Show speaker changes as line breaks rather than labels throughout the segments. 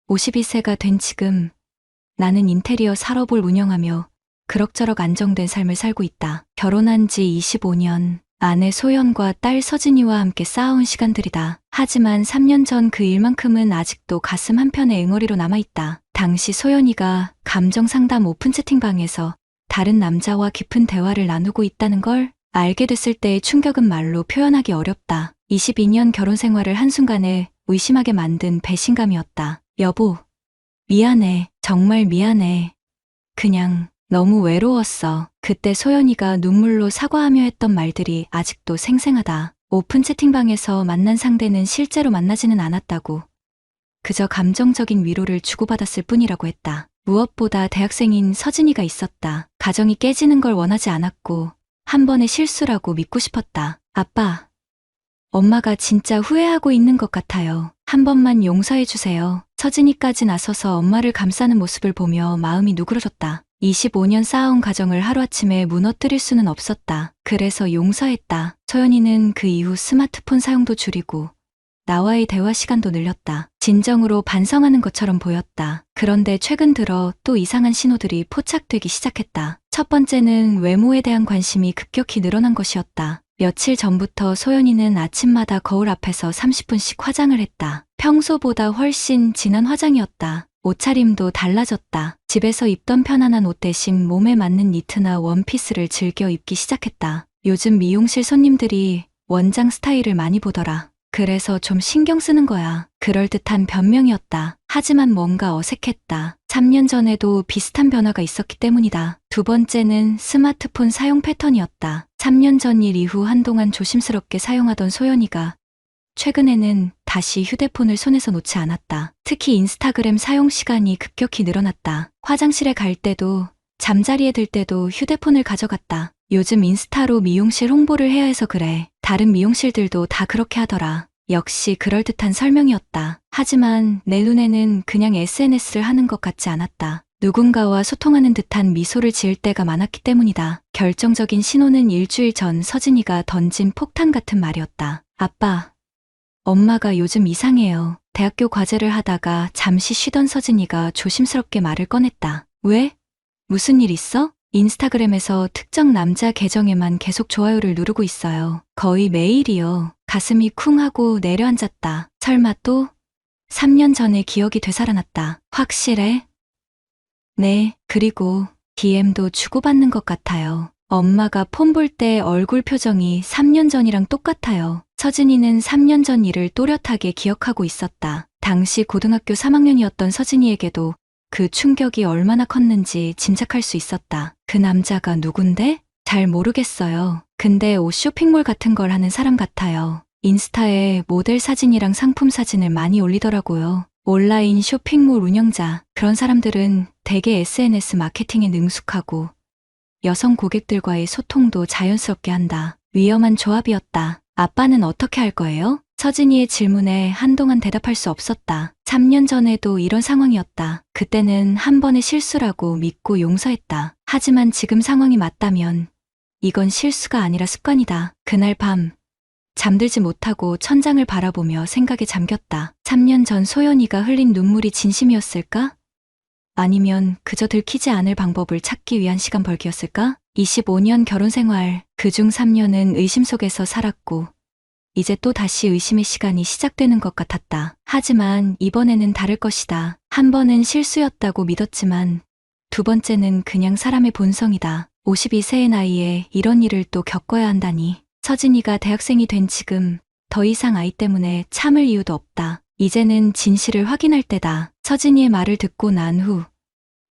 52세가 된 지금 나는 인테리어 산업을 운영하며 그럭저럭 안정된 삶을 살고 있다. 결혼한 지 25년, 아내 소연과 딸 서진이와 함께 쌓아온 시간들이다. 하지만 3년 전 그 일만큼은 아직도 가슴 한편에 응어리로 남아있다. 당시 소연이가 감정 상담 오픈 채팅방에서 다른 남자와 깊은 대화를 나누고 있다는 걸 알게 됐을 때의 충격은 말로 표현하기 어렵다. 22년 결혼 생활을 한순간에 의심하게 만든 배신감이었다. 여보, 미안해. 정말 미안해. 그냥 너무 외로웠어. 그때 소연이가 눈물로 사과하며 했던 말들이 아직도 생생하다. 오픈 채팅방에서 만난 상대는 실제로 만나지는 않았다고. 그저 감정적인 위로를 주고받았을 뿐이라고 했다. 무엇보다 대학생인 서진이가 있었다. 가정이 깨지는 걸 원하지 않았고 한 번의 실수라고 믿고 싶었다. 아빠, 엄마가 진짜 후회하고 있는 것 같아요. 한 번만 용서해 주세요. 서진이까지 나서서 엄마를 감싸는 모습을 보며 마음이 누그러졌다. 25년 쌓아온 가정을 하루아침에 무너뜨릴 수는 없었다. 그래서 용서했다. 소연이는 그 이후 스마트폰 사용도 줄이고 나와의 대화 시간도 늘렸다. 진정으로 반성하는 것처럼 보였다. 그런데 최근 들어 또 이상한 신호들이 포착되기 시작했다. 첫 번째는 외모에 대한 관심이 급격히 늘어난 것이었다. 며칠 전부터 소연이는 아침마다 거울 앞에서 30분씩 화장을 했다. 평소보다 훨씬 진한 화장이었다. 옷차림도 달라졌다. 집에서 입던 편안한 옷 대신 몸에 맞는 니트나 원피스를 즐겨 입기 시작했다. 요즘 미용실 손님들이 원장 스타일을 많이 보더라. 그래서 좀 신경 쓰는 거야. 그럴듯한 변명이었다. 하지만 뭔가 어색했다. 3년 전에도 비슷한 변화가 있었기 때문이다. 두 번째는 스마트폰 사용 패턴이었다. 3년 전 일 이후 한동안 조심스럽게 사용하던 소연이가 최근에는 다시 휴대폰을 손에서 놓지 않았다. 특히 인스타그램 사용 시간이 급격히 늘어났다. 화장실에 갈 때도 잠자리에 들 때도 휴대폰을 가져갔다. 요즘 인스타로 미용실 홍보를 해야 해서 그래. 다른 미용실들도 다 그렇게 하더라. 역시 그럴듯한 설명이었다. 하지만 내 눈에는 그냥 SNS를 하는 것 같지 않았다. 누군가와 소통하는 듯한 미소를 지을 때가 많았기 때문이다. 결정적인 신호는 일주일 전 서진이가 던진 폭탄 같은 말이었다. 아빠, 엄마가 요즘 이상해요. 대학교 과제를 하다가 잠시 쉬던 서진이가 조심스럽게 말을 꺼냈다. 왜? 무슨 일 있어? 인스타그램에서 특정 남자 계정에만 계속 좋아요를 누르고 있어요. 거의 매일이요. 가슴이 쿵 하고 내려앉았다. 설마 또? 3년 전의 기억이 되살아났다. 확실해? 네, 그리고 DM도 주고받는 것 같아요. 엄마가 폰 볼 때 얼굴 표정이 3년 전이랑 똑같아요. 서진이는 3년 전 일을 또렷하게 기억하고 있었다. 당시 고등학교 3학년이었던 서진이에게도 그 충격이 얼마나 컸는지 짐작할 수 있었다. 그 남자가 누군데? 잘 모르겠어요. 근데 옷 쇼핑몰 같은 걸 하는 사람 같아요. 인스타에 모델 사진이랑 상품 사진을 많이 올리더라고요. 온라인 쇼핑몰 운영자, 그런 사람들은 대개 SNS 마케팅에 능숙하고 여성 고객들과의 소통도 자연스럽게 한다. 위험한 조합이었다. 아빠는 어떻게 할 거예요? 서진이의 질문에 한동안 대답할 수 없었다. 3년 전에도 이런 상황이었다. 그때는 한 번의 실수라고 믿고 용서했다. 하지만 지금 상황이 맞다면 이건 실수가 아니라 습관이다. 그날 밤 잠들지 못하고 천장을 바라보며 생각에 잠겼다. 3년 전 소연이가 흘린 눈물이 진심이었을까? 아니면 그저 들키지 않을 방법을 찾기 위한 시간 벌기였을까? 25년 결혼 생활, 그중 3년은 의심 속에서 살았고 이제 또 다시 의심의 시간이 시작되는 것 같았다. 하지만 이번에는 다를 것이다. 한 번은 실수였다고 믿었지만 두 번째는 그냥 사람의 본성이다. 52세의 나이에 이런 일을 또 겪어야 한다니. 서진이가 대학생이 된 지금 더 이상 아이 때문에 참을 이유도 없다. 이제는 진실을 확인할 때다. 서진이의 말을 듣고 난 후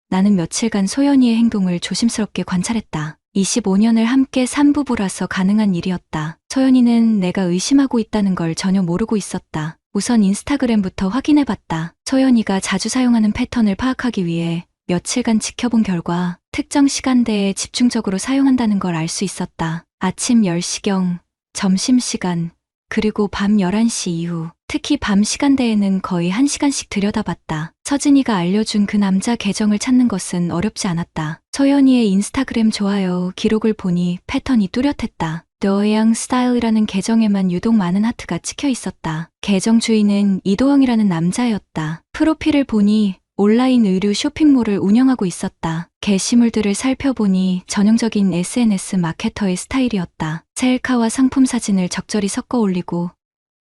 나는 며칠간 소연이의 행동을 조심스럽게 관찰했다. 25년을 함께 산 부부라서 가능한 일이었다. 소연이는 내가 의심하고 있다는 걸 전혀 모르고 있었다. 우선 인스타그램부터 확인해봤다. 소연이가 자주 사용하는 패턴을 파악하기 위해 며칠간 지켜본 결과 특정 시간대에 집중적으로 사용한다는 걸 알 수 있었다. 아침 10시경, 점심시간, 그리고 밤 11시 이후, 특히 밤 시간대에는 거의 1시간씩 들여다봤다. 서진이가 알려준 그 남자 계정을 찾는 것은 어렵지 않았다. 소연이의 인스타그램 좋아요 기록을 보니 패턴이 뚜렷했다. 더양 스타일이라는 계정에만 유독 많은 하트가 찍혀 있었다. 계정 주인은 이도영이라는 남자였다. 프로필을 보니 온라인 의류 쇼핑몰을 운영하고 있었다. 게시물들을 살펴보니 전형적인 SNS 마케터의 스타일이었다. 셀카와 상품 사진을 적절히 섞어 올리고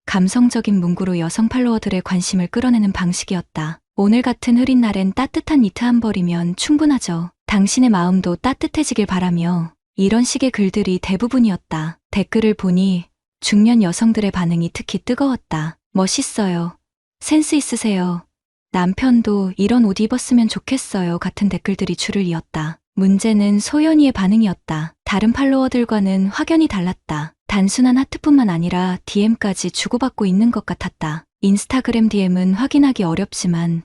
감성적인 문구로 여성 팔로워들의 관심을 끌어내는 방식이었다. 오늘 같은 흐린 날엔 따뜻한 니트 한 벌이면 충분하죠. 당신의 마음도 따뜻해지길 바라며 이런 식의 글들이 대부분이었다. 댓글을 보니 중년 여성들의 반응이 특히 뜨거웠다. 멋있어요. 센스 있으세요. 남편도 이런 옷 입었으면 좋겠어요. 같은 댓글들이 줄을 이었다. 문제는 소연이의 반응이었다. 다른 팔로워들과는 확연히 달랐다. 단순한 하트뿐만 아니라 DM까지 주고받고 있는 것 같았다. 인스타그램 DM은 확인하기 어렵지만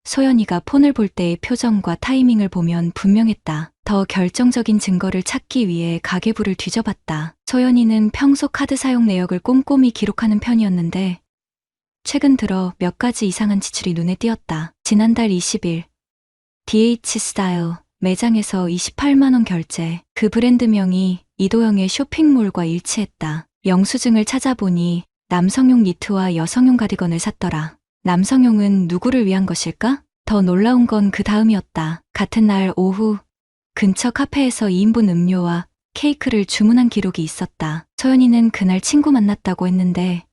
소연이가 폰을 볼 때의 표정과 타이밍을 보면 분명했다. 더 결정적인 증거를 찾기 위해 가계부를 뒤져봤다. 소연이는 평소 카드 사용 내역을 꼼꼼히 기록하는 편이었는데 최근 들어 몇 가지 이상한 지출이 눈에 띄었다. 지난달 20일 DH 스타일 매장에서 28만 원 결제. 그 브랜드명이 이도영의 쇼핑몰과 일치했다. 영수증을 찾아보니 남성용 니트와 여성용 가디건을 샀더라. 남성용은 누구를 위한 것일까? 더 놀라운 건 그 다음이었다. 같은 날 오후 근처 카페에서 2인분 음료와 케이크를 주문한 기록이 있었다. 소연이는 그날 친구 만났다고 했는데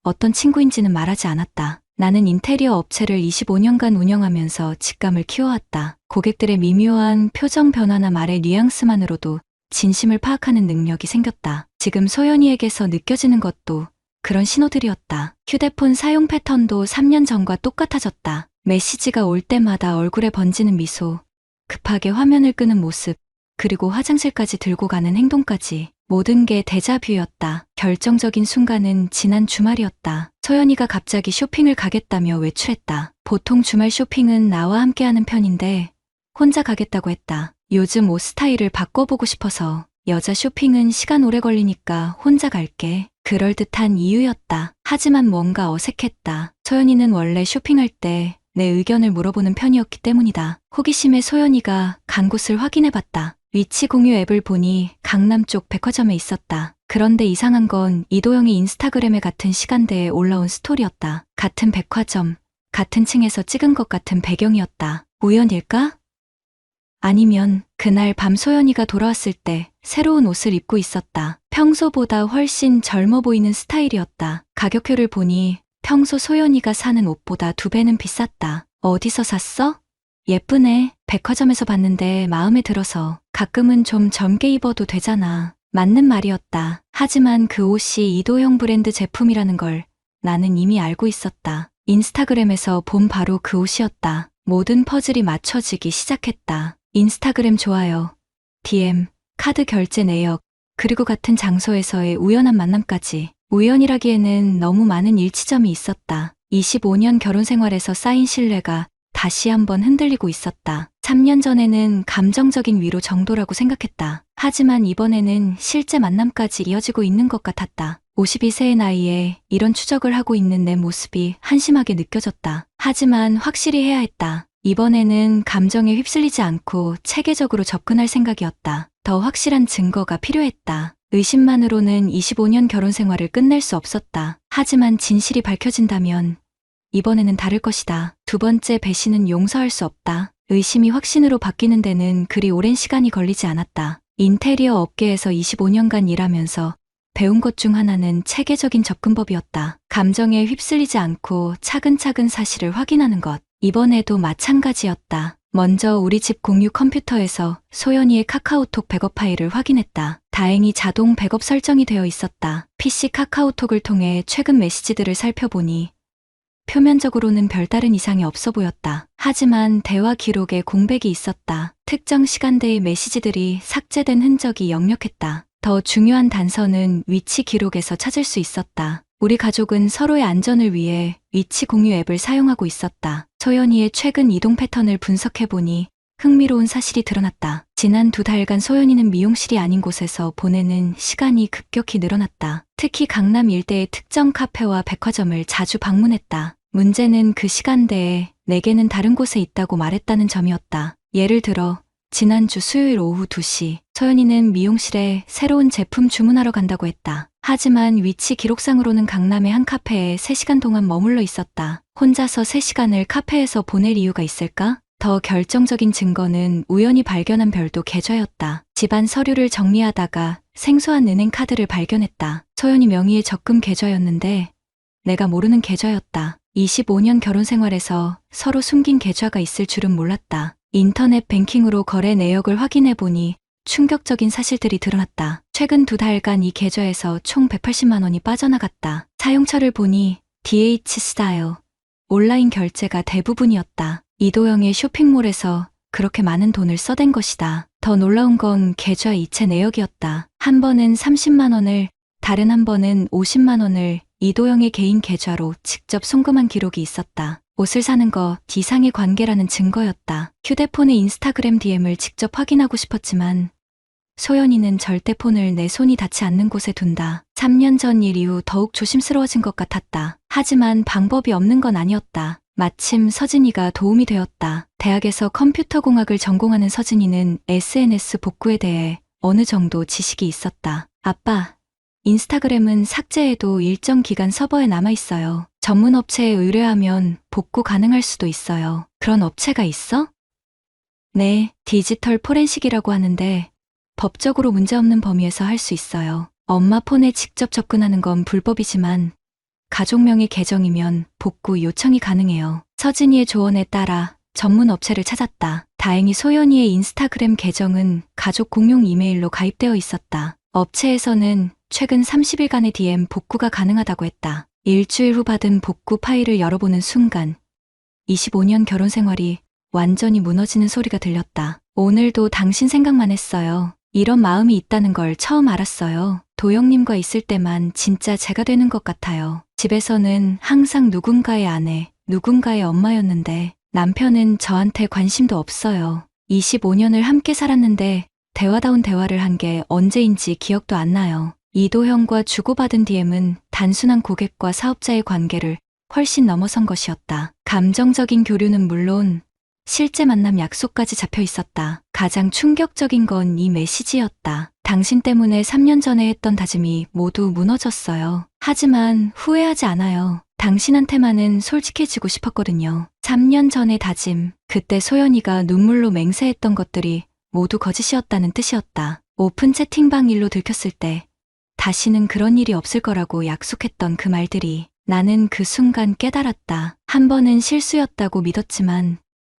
어떤 친구인지는 말하지 않았다. 나는 인테리어 업체를 25년간 운영하면서 직감을 키워왔다. 고객들의 미묘한 표정 변화나 말의 뉘앙스만으로도 진심을 파악하는 능력이 생겼다. 지금 소연이에게서 느껴지는 것도 그런 신호들이었다. 휴대폰 사용 패턴도 3년 전과 똑같아졌다. 메시지가 올 때마다 얼굴에 번지는 미소, 급하게 화면을 끄는 모습, 그리고 화장실까지 들고 가는 행동까지 모든 게 데자뷰였다. 결정적인 순간은 지난 주말이었다. 소연이가 갑자기 쇼핑을 가겠다며 외출했다. 보통 주말 쇼핑은 나와 함께하는 편인데 혼자 가겠다고 했다. 요즘 옷 스타일을 바꿔보고 싶어서. 여자 쇼핑은 시간 오래 걸리니까 혼자 갈게. 그럴듯한 이유였다. 하지만 뭔가 어색했다. 소연이는 원래 쇼핑할 때 내 의견을 물어보는 편이었기 때문이다. 호기심에 소연이가 간 곳을 확인해봤다. 위치 공유 앱을 보니 강남 쪽 백화점에 있었다. 그런데 이상한 건 이도영이 인스타그램에 같은 시간대에 올라온 스토리였다. 같은 백화점, 같은 층에서 찍은 것 같은 배경이었다. 우연일까? 아니면 그날 밤 소연이가 돌아왔을 때 새로운 옷을 입고 있었다. 평소보다 훨씬 젊어 보이는 스타일이었다. 가격표를 보니 평소 소연이가 사는 옷보다 2배는 비쌌다. 어디서 샀어? 예쁘네. 백화점에서 봤는데 마음에 들어서. 가끔은 좀 젊게 입어도 되잖아. 맞는 말이었다. 하지만 그 옷이 이도영 브랜드 제품이라는 걸 나는 이미 알고 있었다. 인스타그램에서 본 바로 그 옷이었다. 모든 퍼즐이 맞춰지기 시작했다. 인스타그램 좋아요, DM, 카드 결제 내역, 그리고 같은 장소에서의 우연한 만남까지. 우연이라기에는 너무 많은 일치점이 있었다. 25년 결혼 생활에서 쌓인 신뢰가 다시 한번 흔들리고 있었다. 3년 전에는 감정적인 위로 정도라고 생각했다. 하지만 이번에는 실제 만남까지 이어지고 있는 것 같았다. 52세의 나이에 이런 추적을 하고 있는 내 모습이 한심하게 느껴졌다. 하지만 확실히 해야 했다. 이번에는 감정에 휩쓸리지 않고 체계적으로 접근할 생각이었다. 더 확실한 증거가 필요했다. 의심만으로는 25년 결혼 생활을 끝낼 수 없었다. 하지만 진실이 밝혀진다면 이번에는 다를 것이다. 두 번째 배신은 용서할 수 없다. 의심이 확신으로 바뀌는 데는 그리 오랜 시간이 걸리지 않았다. 인테리어 업계에서 25년간 일하면서 배운 것 중 하나는 체계적인 접근법이었다. 감정에 휩쓸리지 않고 차근차근 사실을 확인하는 것. 이번에도 마찬가지였다. 먼저 우리 집 공유 컴퓨터에서 소연이의 카카오톡 백업 파일을 확인했다. 다행히 자동 백업 설정이 되어 있었다. PC 카카오톡을 통해 최근 메시지들을 살펴보니 표면적으로는 별다른 이상이 없어 보였다. 하지만 대화 기록에 공백이 있었다. 특정 시간대의 메시지들이 삭제된 흔적이 역력했다. 더 중요한 단서는 위치 기록에서 찾을 수 있었다. 우리 가족은 서로의 안전을 위해 위치 공유 앱을 사용하고 있었다. 소연이의 최근 이동 패턴을 분석해보니 흥미로운 사실이 드러났다. 지난 2달간 소연이는 미용실이 아닌 곳에서 보내는 시간이 급격히 늘어났다. 특히 강남 일대의 특정 카페와 백화점을 자주 방문했다. 문제는 그 시간대에 내게는 다른 곳에 있다고 말했다는 점이었다. 예를 들어 지난주 수요일 오후 2시, 소연이는 미용실에 새로운 제품 주문하러 간다고 했다. 하지만 위치 기록상으로는 강남의 한 카페에 3시간 동안 머물러 있었다. 혼자서 3시간을 카페에서 보낼 이유가 있을까? 더 결정적인 증거는 우연히 발견한 별도 계좌였다. 집안 서류를 정리하다가 생소한 은행 카드를 발견했다. 소연이 명의의 적금 계좌였는데 내가 모르는 계좌였다. 25년 결혼 생활에서 서로 숨긴 계좌가 있을 줄은 몰랐다. 인터넷 뱅킹으로 거래 내역을 확인해 보니 충격적인 사실들이 드러났다. 최근 2달간 이 계좌에서 총 180만 원이 빠져나갔다. 사용처를 보니 DH 스타일, 온라인 결제가 대부분이었다. 이도영의 쇼핑몰에서 그렇게 많은 돈을 써댄 것이다. 더 놀라운 건 계좌 이체 내역이었다. 한 번은 30만 원을, 다른 한 번은 50만 원을 이도영의 개인 계좌로 직접 송금한 기록이 있었다. 옷을 사는 것 이상의 관계라는 증거였다. 휴대폰의 인스타그램 DM을 직접 확인하고 싶었지만 소연이는 절대 폰을 내 손이 닿지 않는 곳에 둔다. 3년 전 일 이후 더욱 조심스러워진 것 같았다. 하지만 방법이 없는 건 아니었다. 마침 서진이가 도움이 되었다. 대학에서 컴퓨터공학을 전공하는 서진이는 SNS 복구에 대해 어느 정도 지식이 있었다. 아빠, 인스타그램은 삭제해도 일정 기간 서버에 남아있어요. 전문 업체에 의뢰하면 복구 가능할 수도 있어요. 그런 업체가 있어? 네, 디지털 포렌식이라고 하는데 법적으로 문제없는 범위에서 할 수 있어요. 엄마 폰에 직접 접근하는 건 불법이지만 가족명의 계정이면 복구 요청이 가능해요. 서진이의 조언에 따라 전문 업체를 찾았다. 다행히 소연이의 인스타그램 계정은 가족 공용 이메일로 가입되어 있었다. 업체에서는 최근 30일간의 DM 복구가 가능하다고 했다. 일주일 후 받은 복구 파일을 열어보는 순간 25년 결혼 생활이 완전히 무너지는 소리가 들렸다. 오늘도 당신 생각만 했어요. 이런 마음이 있다는 걸 처음 알았어요. 도영님과 있을 때만 진짜 제가 되는 것 같아요. 집에서는 항상 누군가의 아내, 누군가의 엄마였는데 남편은 저한테 관심도 없어요. 25년을 함께 살았는데 대화다운 대화를 한 게 언제인지 기억도 안 나요. 이도형과 주고받은 DM은 단순한 고객과 사업자의 관계를 훨씬 넘어선 것이었다. 감정적인 교류는 물론 실제 만남 약속까지 잡혀 있었다. 가장 충격적인 건 이 메시지였다. 당신 때문에 3년 전에 했던 다짐이 모두 무너졌어요. 하지만 후회하지 않아요. 당신한테만은 솔직해지고 싶었거든요. 3년 전의 다짐, 그때 소연이가 눈물로 맹세했던 것들이 모두 거짓이었다는 뜻이었다. 오픈 채팅방 일로 들켰을 때 다시는 그런 일이 없을 거라고 약속했던 그 말들이, 나는 그 순간 깨달았다. 한 번은 실수였다고 믿었지만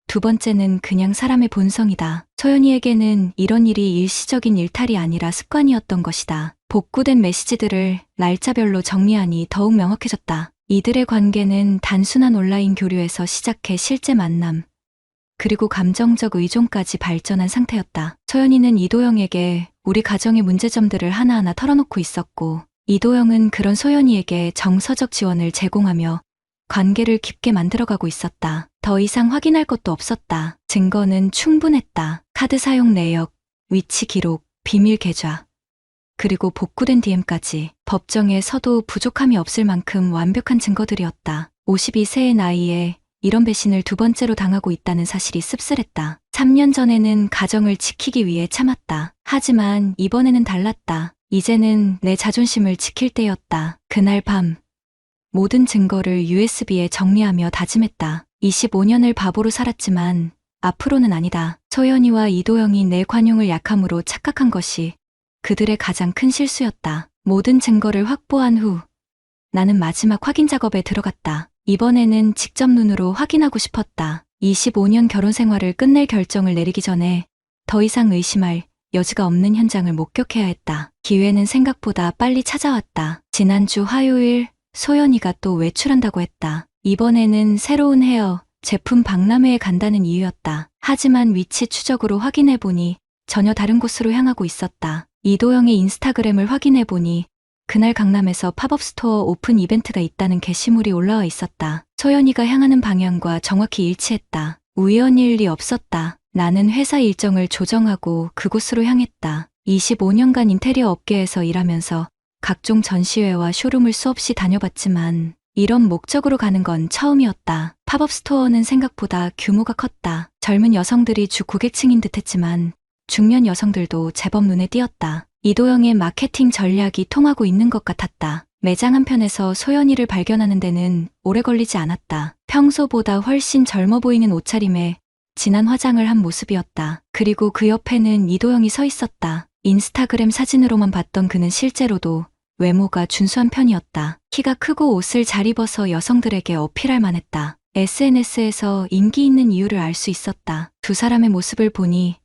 두 번째는 그냥 사람의 본성이다. 소연이에게는 이런 일이 일시적인 일탈이 아니라 습관이었던 것이다. 복구된 메시지들을 날짜별로 정리하니 더욱 명확해졌다. 이들의 관계는 단순한 온라인 교류에서 시작해 실제 만남, 그리고 감정적 의존까지 발전한 상태였다. 소연이는 이도영에게 우리 가정의 문제점들을 하나하나 털어놓고 있었고, 이도영은 그런 소연이에게 정서적 지원을 제공하며 관계를 깊게 만들어가고 있었다. 더 이상 확인할 것도 없었다. 증거는 충분했다. 카드 사용 내역, 위치 기록, 비밀 계좌, 그리고 복구된 DM까지 법정에 서도 부족함이 없을 만큼 완벽한 증거들이었다. 52세의 나이에 이런 배신을 두 번째로 당하고 있다는 사실이 씁쓸했다. 3년 전에는 가정을 지키기 위해 참았다. 하지만 이번에는 달랐다. 이제는 내 자존심을 지킬 때였다. 그날 밤 모든 증거를 USB에 정리하며 다짐했다. 25년을 바보로 살았지만 앞으로는 아니다. 소연이와 이도영이 내 관용을 약함으로 착각한 것이 그들의 가장 큰 실수였다. 모든 증거를 확보한 후 나는 마지막 확인 작업에 들어갔다. 이번에는 직접 눈으로 확인하고 싶었다. 25년 결혼 생활을 끝낼 결정을 내리기 전에 더 이상 의심할 여지가 없는 현장을 목격해야 했다. 기회는 생각보다 빨리 찾아왔다. 지난주 화요일 소연이가 또 외출한다고 했다. 이번에는 새로운 헤어 제품 박람회에 간다는 이유였다. 하지만 위치 추적으로 확인해보니 전혀 다른 곳으로 향하고 있었다. 이도영의 인스타그램을 확인해보니 그날 강남에서 팝업 스토어 오픈 이벤트가 있다는 게시물이 올라와 있었다. 소연이가 향하는 방향과 정확히 일치했다. 우연일 리 없었다. 나는 회사 일정을 조정하고 그곳으로 향했다. 25년간 인테리어 업계에서 일하면서 각종 전시회와 쇼룸을 수없이 다녀봤지만 이런 목적으로 가는 건 처음이었다. 팝업 스토어는 생각보다 규모가 컸다. 젊은 여성들이 주 고객층인 듯했지만 중년 여성들도 제법 눈에 띄었다. 이도영의 마케팅 전략이 통하고 있는 것 같았다. 매장 한편에서 소연이를 발견하는 데는 오래 걸리지 않았다. 평소보다 훨씬 젊어 보이는 옷차림에 진한 화장을 한 모습이었다. 그리고 그 옆에는 이도영이 서 있었다. 인스타그램 사진으로만 봤던 그는 실제로도 외모가 준수한 편이었다. 키가 크고 옷을 잘 입어서 여성들에게 어필할 만했다. SNS에서 인기 있는 이유를 알 수 있었다. 두 사람의 모습을 보니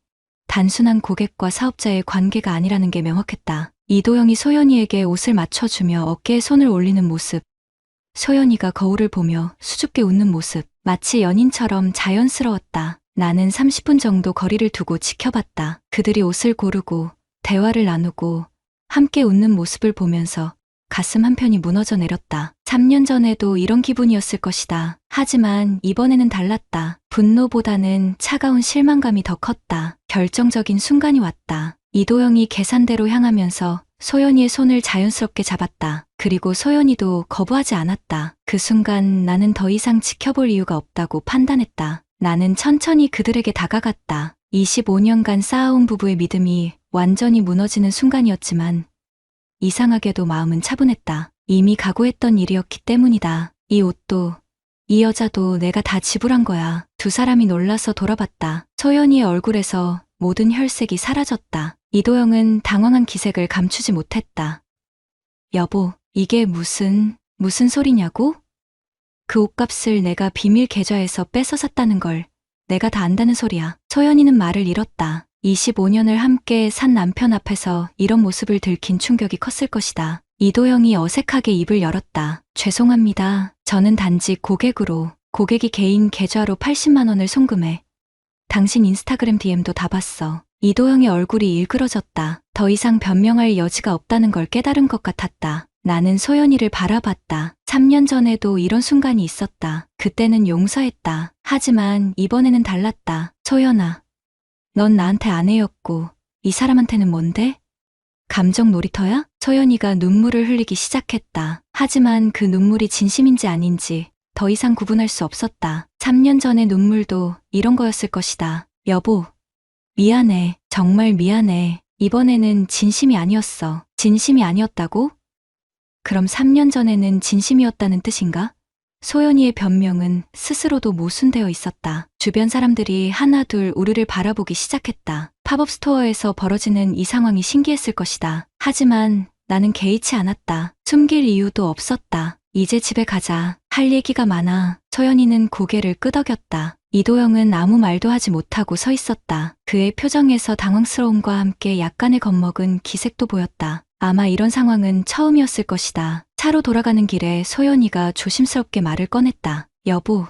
단순한 고객과 사업자의 관계가 아니라는 게 명확했다. 이도영이 소연이에게 옷을 맞춰주며 어깨에 손을 올리는 모습, 소연이가 거울을 보며 수줍게 웃는 모습, 마치 연인처럼 자연스러웠다. 나는 30분 정도 거리를 두고 지켜봤다. 그들이 옷을 고르고 대화를 나누고 함께 웃는 모습을 보면서 가슴 한편이 무너져 내렸다. 3년 전에도 이런 기분이었을 것이다. 하지만 이번에는 달랐다. 분노보다는 차가운 실망감이 더 컸다. 결정적인 순간이 왔다. 이도영이 계산대로 향하면서 소연이의 손을 자연스럽게 잡았다. 그리고 소연이도 거부하지 않았다. 그 순간 나는 더 이상 지켜볼 이유가 없다고 판단했다. 나는 천천히 그들에게 다가갔다. 25년간 쌓아온 부부의 믿음이 완전히 무너지는 순간이었지만 이상하게도 마음은 차분했다. 이미 각오했던 일이었기 때문이다. 이 옷도 이 여자도 내가 다 지불한 거야. 두 사람이 놀라서 돌아봤다. 소연이의 얼굴에서 모든 혈색이 사라졌다. 이도영은 당황한 기색을 감추지 못했다. 여보, 이게 무슨 소리냐고? 그 옷값을 내가 비밀 계좌에서 뺏어 샀다는 걸 내가 다 안다는 소리야. 소연이는 말을 잃었다. 25년을 함께 산 남편 앞에서 이런 모습을 들킨 충격이 컸을 것이다. 이도영이 어색하게 입을 열었다. 죄송합니다. 저는 단지 고객이 개인 계좌로 80만 원을 송금해. 당신 인스타그램 DM도 다 봤어. 이도영의 얼굴이 일그러졌다. 더 이상 변명할 여지가 없다는 걸 깨달은 것 같았다. 나는 소연이를 바라봤다. 3년 전에도 이런 순간이 있었다. 그때는 용서했다. 하지만 이번에는 달랐다. 소연아, 넌 나한테 아내였고 이 사람한테는 뭔데? 감정 놀이터야? 소연이가 눈물을 흘리기 시작했다. 하지만 그 눈물이 진심인지 아닌지 더 이상 구분할 수 없었다. 3년 전의 눈물도 이런 거였을 것이다. 여보, 미안해. 정말 미안해. 이번에는 진심이 아니었어. 진심이 아니었다고? 그럼 3년 전에는 진심이었다는 뜻인가? 소연이의 변명은 스스로도 모순되어 있었다. 주변 사람들이 하나둘 우리를 바라보기 시작했다. 팝업 스토어에서 벌어지는 이 상황이 신기했을 것이다. 하지만 나는 개의치 않았다. 숨길 이유도 없었다. 이제 집에 가자. 할 얘기가 많아. 소연이는 고개를 끄덕였다. 이도영은 아무 말도 하지 못하고 서 있었다. 그의 표정에서 당황스러움과 함께 약간의 겁먹은 기색도 보였다. 아마 이런 상황은 처음이었을 것이다. 차로 돌아가는 길에 소연이가 조심스럽게 말을 꺼냈다. 여보,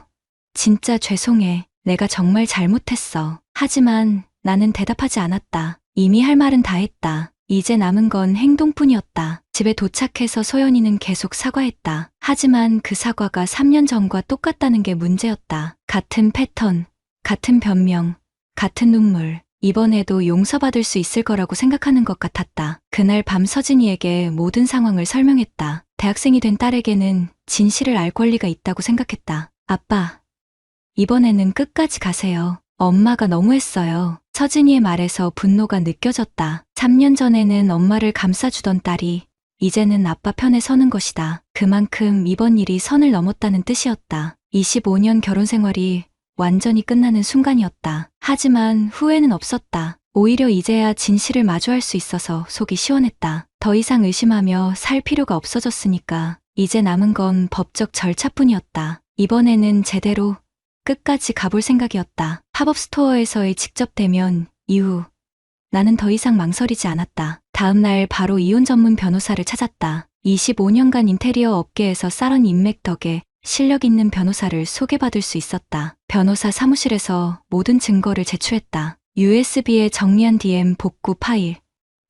진짜 죄송해. 내가 정말 잘못했어. 하지만 나는 대답하지 않았다. 이미 할 말은 다 했다. 이제 남은 건 행동뿐이었다. 집에 도착해서 소연이는 계속 사과했다. 하지만 그 사과가 3년 전과 똑같다는 게 문제였다. 같은 패턴, 같은 변명, 같은 눈물. 이번에도 용서받을 수 있을 거라고 생각하는 것 같았다. 그날 밤 서진이에게 모든 상황을 설명했다. 대학생이 된 딸에게는 진실을 알 권리가 있다고 생각했다. 아빠, 이번에는 끝까지 가세요. 엄마가 너무했어요. 서진이의 말에서 분노가 느껴졌다. 3년 전에는 엄마를 감싸주던 딸이 이제는 아빠 편에 서는 것이다. 그만큼 이번 일이 선을 넘었다는 뜻이었다. 25년 결혼 생활이 완전히 끝나는 순간이었다. 하지만 후회는 없었다. 오히려 이제야 진실을 마주할 수 있어서 속이 시원했다. 더 이상 의심하며 살 필요가 없어졌으니까 이제 남은 건 법적 절차뿐이었다. 이번에는 제대로 끝까지 가볼 생각이었다. 팝업 스토어에서의 직접 대면 이후 나는 더 이상 망설이지 않았다. 다음 날 바로 이혼 전문 변호사를 찾았다. 25년간 인테리어 업계에서 쌓은 인맥 덕에 실력 있는 변호사를 소개받을 수 있었다. 변호사 사무실에서 모든 증거를 제출했다. USB에 정리한 DM 복구 파일,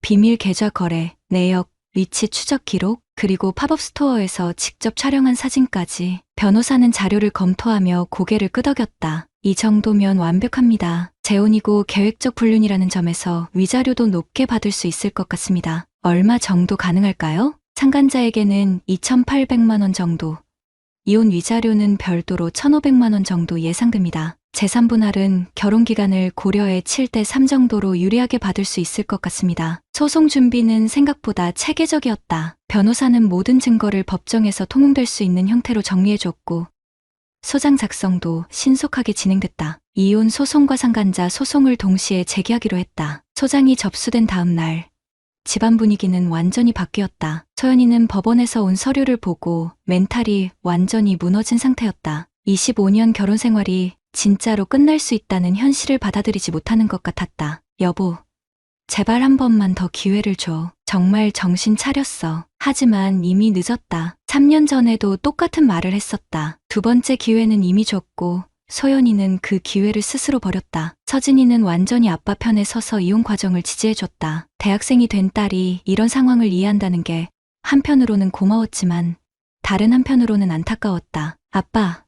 비밀 계좌 거래, 내역, 위치 추적 기록, 그리고 팝업 스토어에서 직접 촬영한 사진까지. 변호사는 자료를 검토하며 고개를 끄덕였다. 이 정도면 완벽합니다. 재혼이고 계획적 불륜이라는 점에서 위자료도 높게 받을 수 있을 것 같습니다. 얼마 정도 가능할까요? 참관자에게는 2,800만 원 정도. 이혼 위자료는 별도로 1,500만 원 정도 예상됩니다. 재산 분할은 결혼 기간을 고려해 7대 3 정도로 유리하게 받을 수 있을 것 같습니다. 소송 준비는 생각보다 체계적이었다. 변호사는 모든 증거를 법정에서 통용될 수 있는 형태로 정리해줬고 소장 작성도 신속하게 진행됐다. 이혼 소송과 상간자 소송을 동시에 제기하기로 했다. 소장이 접수된 다음 날 집안 분위기는 완전히 바뀌었다. 소연이는 법원에서 온 서류를 보고 멘탈이 완전히 무너진 상태였다. 25년 결혼 생활이 진짜로 끝날 수 있다는 현실을 받아들이지 못하는 것 같았다. 여보, 제발 한 번만 더 기회를 줘. 정말 정신 차렸어. 하지만 이미 늦었다. 3년 전에도 똑같은 말을 했었다. 두 번째 기회는 이미 줬고 소연이는 그 기회를 스스로 버렸다. 서진이는 완전히 아빠 편에 서서 이혼 과정을 지지해줬다. 대학생이 된 딸이 이런 상황을 이해한다는 게 한편으로는 고마웠지만 다른 한편으로는 안타까웠다. 아빠,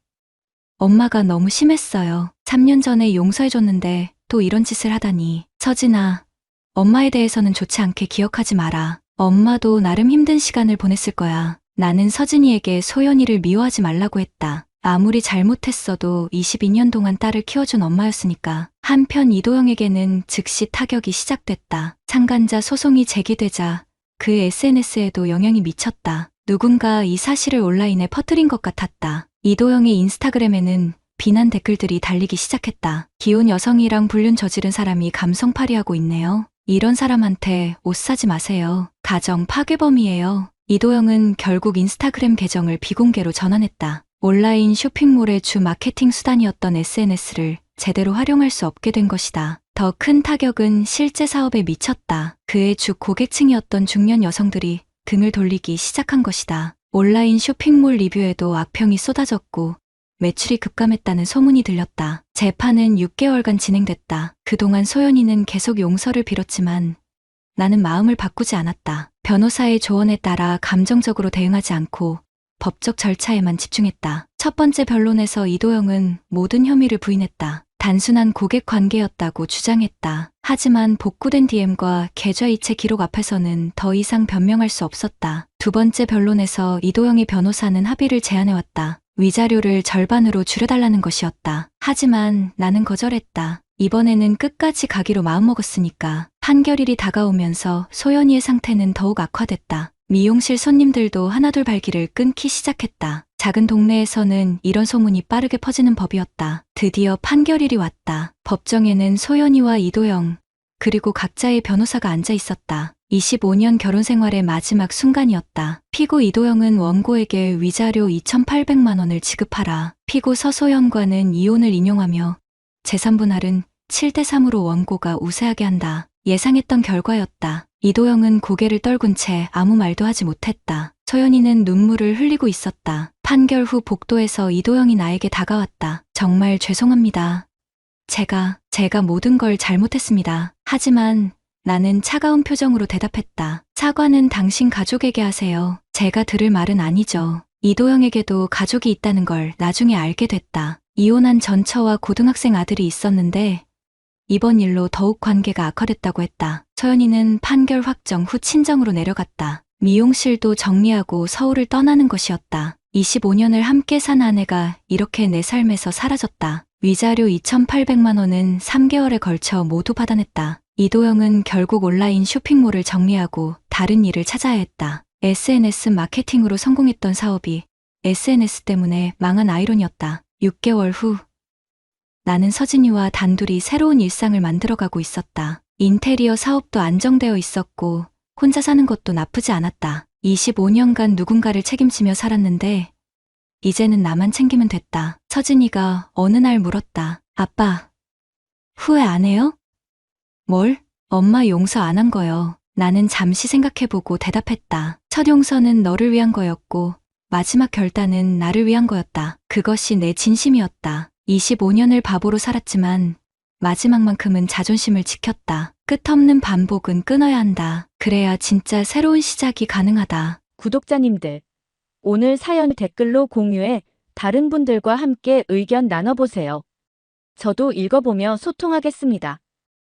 엄마가 너무 심했어요. 3년 전에 용서해줬는데 또 이런 짓을 하다니. 서진아, 엄마에 대해서는 좋지 않게 기억하지 마라. 엄마도 나름 힘든 시간을 보냈을 거야. 나는 서진이에게 소연이를 미워하지 말라고 했다. 아무리 잘못했어도 22년 동안 딸을 키워준 엄마였으니까. 한편 이도영에게는 즉시 타격이 시작됐다. 상간자 소송이 제기되자 그 SNS에도 영향이 미쳤다. 누군가 이 사실을 온라인에 퍼뜨린 것 같았다. 이도영의 인스타그램에는 비난 댓글들이 달리기 시작했다. 기혼 여성이랑 불륜 저지른 사람이 감성팔이하고 있네요. 이런 사람한테 옷 사지 마세요. 가정 파괴범이에요. 이도영은 결국 인스타그램 계정을 비공개로 전환했다. 온라인 쇼핑몰의 주 마케팅 수단이었던 SNS를 제대로 활용할 수 없게 된 것이다. 더 큰 타격은 실제 사업에 미쳤다. 그의 주 고객층이었던 중년 여성들이 등을 돌리기 시작한 것이다. 온라인 쇼핑몰 리뷰에도 악평이 쏟아졌고 매출이 급감했다는 소문이 들렸다. 재판은 6개월간 진행됐다. 그동안 소연이는 계속 용서를 빌었지만 나는 마음을 바꾸지 않았다. 변호사의 조언에 따라 감정적으로 대응하지 않고 법적 절차에만 집중했다. 첫 번째 변론에서 이도영은 모든 혐의를 부인했다. 단순한 고객 관계였다고 주장했다. 하지만 복구된 DM과 계좌 이체 기록 앞에서는 더 이상 변명할 수 없었다. 두 번째 변론에서 이도영의 변호사는 합의를 제안해왔다. 위자료를 절반으로 줄여달라는 것이었다. 하지만 나는 거절했다. 이번에는 끝까지 가기로 마음먹었으니까. 판결일이 다가오면서 소연이의 상태는 더욱 악화됐다. 미용실 손님들도 하나둘 발길을 끊기 시작했다. 작은 동네에서는 이런 소문이 빠르게 퍼지는 법이었다. 드디어 판결일이 왔다. 법정에는 소연이와 이도영, 그리고 각자의 변호사가 앉아 있었다. 25년 결혼 생활의 마지막 순간이었다. 피고 이도영은 원고에게 위자료 2,800만 원을 지급하라. 피고 서소연과는 이혼을 인용하며 재산 분할은 7대 3으로 원고가 우세하게 한다. 예상했던 결과였다. 이도영은 고개를 떨군 채 아무 말도 하지 못했다. 소연이는 눈물을 흘리고 있었다. 판결 후 복도에서 이도영이 나에게 다가왔다. 정말 죄송합니다. 제가 모든 걸 잘못했습니다. 하지만 나는 차가운 표정으로 대답했다. 사과는 당신 가족에게 하세요. 제가 들을 말은 아니죠. 이도영에게도 가족이 있다는 걸 나중에 알게 됐다. 이혼한 전처와 고등학생 아들이 있었는데 이번 일로 더욱 관계가 악화됐다고 했다. 소연이는 판결 확정 후 친정으로 내려갔다. 미용실도 정리하고 서울을 떠나는 것이었다. 25년을 함께 산 아내가 이렇게 내 삶에서 사라졌다. 위자료 2,800만 원은 3개월에 걸쳐 모두 받아냈다. 이도영은 결국 온라인 쇼핑몰을 정리하고 다른 일을 찾아야 했다. SNS 마케팅으로 성공했던 사업이 SNS 때문에 망한 아이론이었다. 6개월 후 나는 서진이와 단둘이 새로운 일상을 만들어가고 있었다. 인테리어 사업도 안정되어 있었고 혼자 사는 것도 나쁘지 않았다. 25년간 누군가를 책임지며 살았는데 이제는 나만 챙기면 됐다. 서진이가 어느 날 물었다. 아빠, 후회 안 해요? 뭘? 엄마 용서 안 한 거요. 나는 잠시 생각해보고 대답했다. 첫 용서는 너를 위한 거였고 마지막 결단은 나를 위한 거였다. 그것이 내 진심이었다. 25년을 바보로 살았지만 마지막만큼은 자존심을 지켰다. 끝없는 반복은 끊어야 한다. 그래야 진짜 새로운 시작이 가능하다.
구독자님들, 오늘 사연 댓글로 공유해 다른 분들과 함께 의견 나눠보세요. 저도 읽어보며 소통하겠습니다.